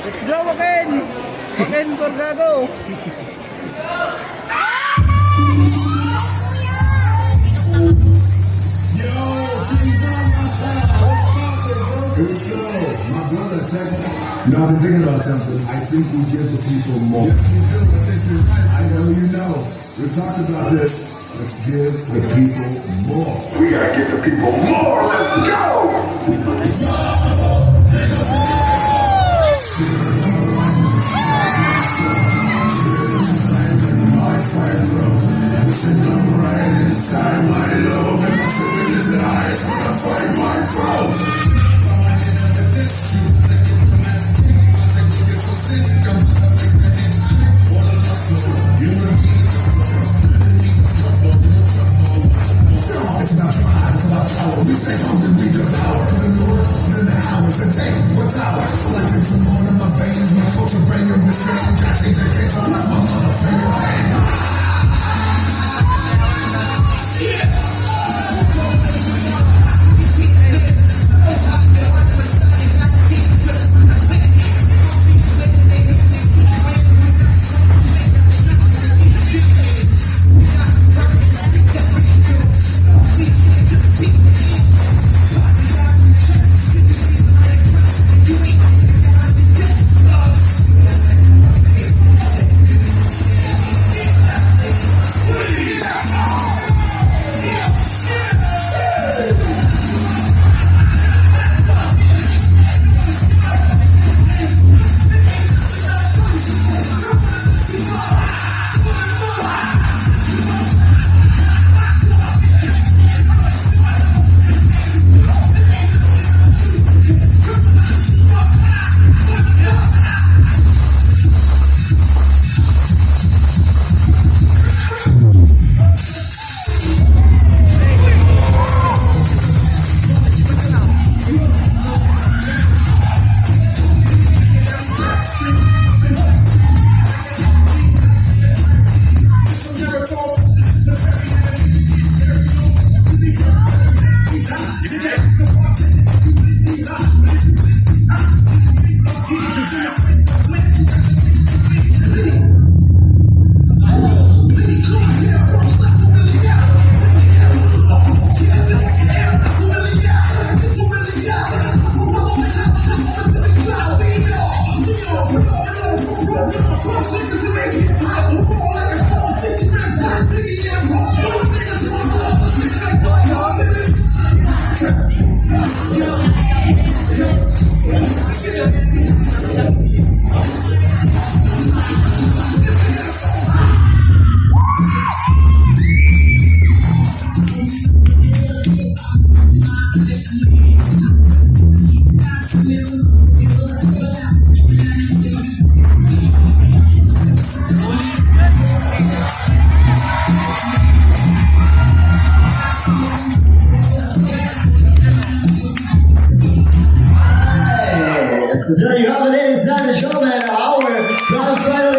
Let's go, Waken! Waken, Gorgago! My brother, check. You know, I've been thinking about something. I think we give the people more. Yes, we do. I think you're right. I know you know. We talked about this. Let's give the people more. We gotta give the people more. Let's go! My fire grows. Wishing I'm right inside my lobe. And my tripping is the highest when I fight my foes.